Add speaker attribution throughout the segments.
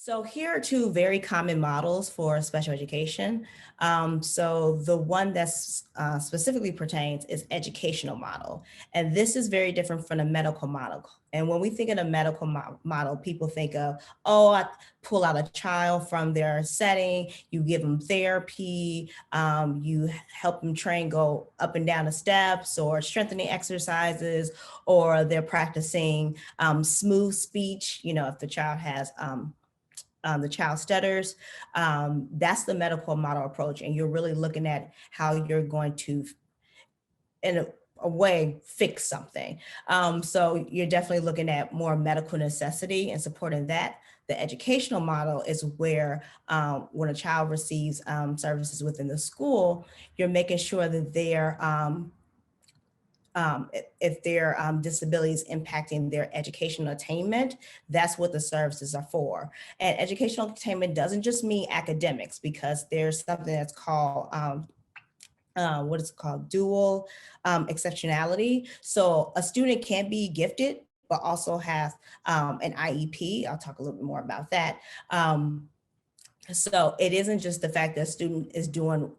Speaker 1: So here are two very common models for special education. So the one that's specifically pertains is educational model. And this is very different from the medical model. And when we think of the medical model, people think of, oh, I pull out a child from their setting, you give them therapy, you help them train, go up and down the steps or strengthening exercises, or they're practicing smooth speech, if the child has the child stutters. That's the medical model approach. And you're really looking at how you're going to, in a way, fix something. So you're definitely looking at more medical necessity and supporting that. The educational model is where when a child receives services within the school, you're making sure that they're if their disabilities impacting their educational attainment, that's what the services are for. And educational attainment doesn't just mean academics, because there's something that's called what is it called? Dual exceptionality. So a student can be gifted, but also have an IEP. I'll talk a little bit more about that. So it isn't just the fact that a student is doing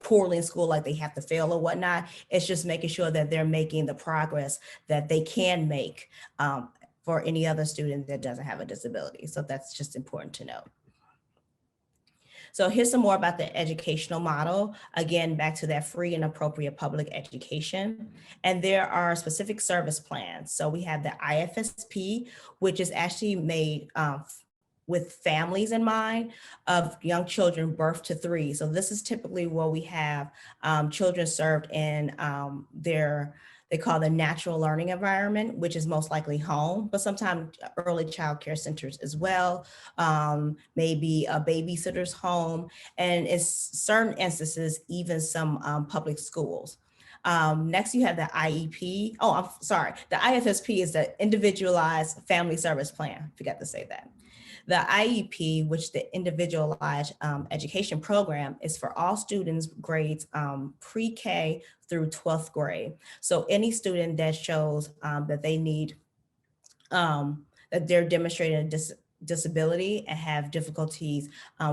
Speaker 1: poorly in school, like they have to fail or whatnot. It's just making sure that they're making the progress that they can make for any other student that doesn't have a disability. So that's just important to note. So here's some more about the educational model. Again, back to that free and appropriate public education. And there are specific service plans. So we have the IFSP, which is actually made with families in mind of young children birth to 3. So this is typically where we have children served in they call the natural learning environment, which is most likely home, but sometimes early child care centers as well, maybe a babysitter's home, and in certain instances, even some public schools. Next, you have the IEP. Oh, I'm sorry. The IFSP is the Individualized Family Service Plan. Forgot to say that. The IEP, which the Individualized Education Program, is for all students grades pre-K through 12th grade. So any student that shows that they need, that they're demonstrating a disability and have difficulties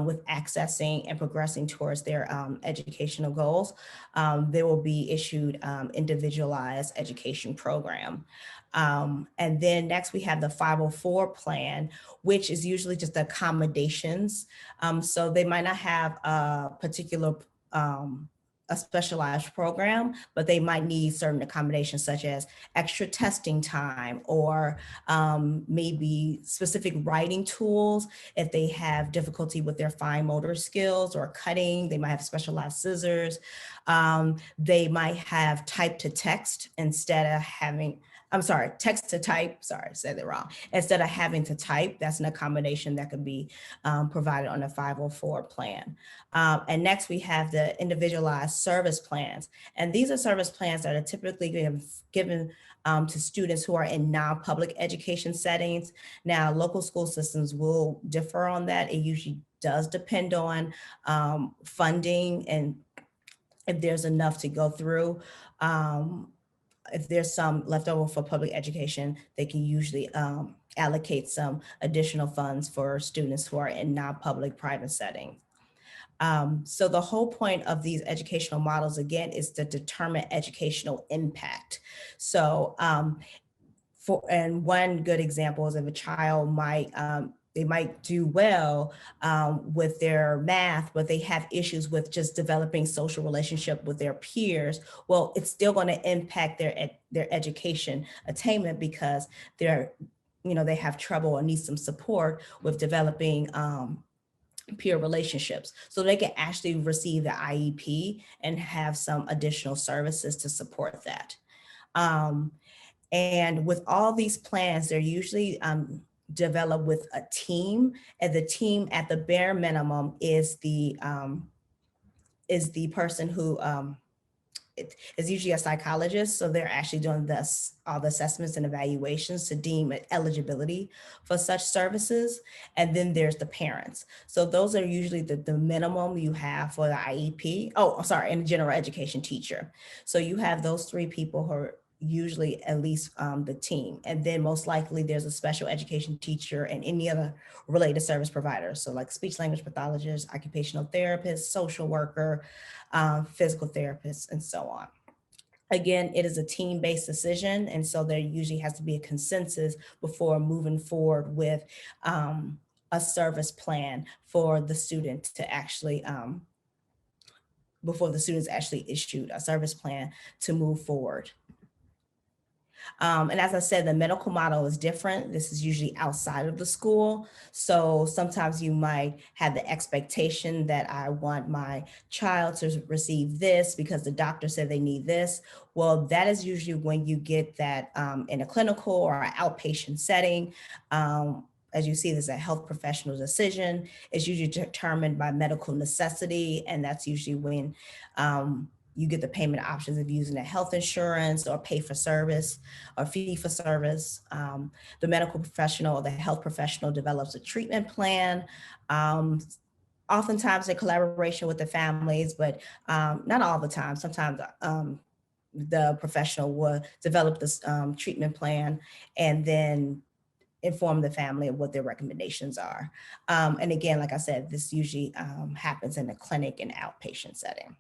Speaker 1: with accessing and progressing towards their educational goals, they will be issued individualized education program. And then next we have the 504 plan, which is usually just accommodations. So they might not have a particular a specialized program, but they might need certain accommodations such as extra testing time or maybe specific writing tools. If they have difficulty with their fine motor skills or cutting, they might have specialized scissors. They might have type to text instead of having, I'm sorry, text to type, sorry, I said it wrong. Instead of having to type, that's an accommodation that could be provided on a 504 plan. And next we have the individualized service plans. And these are service plans that are typically given to students who are in non-public education settings. Now, local school systems will differ on that. It usually does depend on funding and if there's enough to go through. If there's some left over for public education, they can usually allocate some additional funds for students who are in non-public private settings. So the whole point of these educational models, again, is to determine educational impact. So and one good example is if a child might, they might do well with their math, but they have issues with just developing social relationship with their peers. Well, it's still going to impact their education attainment because they're, they have trouble or need some support with developing peer relationships. So they can actually receive the IEP and have some additional services to support that. And with all these plans, they're usually developed with a team, and the team at the bare minimum is the person who is usually a psychologist. So they're actually doing all the assessments and evaluations to deem eligibility for such services. And then there's the parents. So those are usually the minimum you have for the IEP. Oh, sorry, and a general education teacher. So you have those 3 people who are usually at least the team. And then most likely there's a special education teacher and any other related service providers. So like speech language pathologist, occupational therapist, social worker, physical therapist, and so on. Again, it is a team-based decision. And so there usually has to be a consensus before moving forward with a service plan for the student to actually, before the students actually issued a service plan to move forward. And as I said, the medical model is different. This is usually outside of the school. So sometimes you might have the expectation that I want my child to receive this because the doctor said they need this. Well, that is usually when you get that in a clinical or an outpatient setting. As you see, there's a health professional decision. It's usually determined by medical necessity, and that's usually when you get the payment options of using a health insurance or pay for service or fee for service. The medical professional or the health professional develops a treatment plan, oftentimes in collaboration with the families, but not all the time. Sometimes the professional will develop this treatment plan and then inform the family of what their recommendations are. And again, like I said, this usually happens in a clinic and outpatient setting.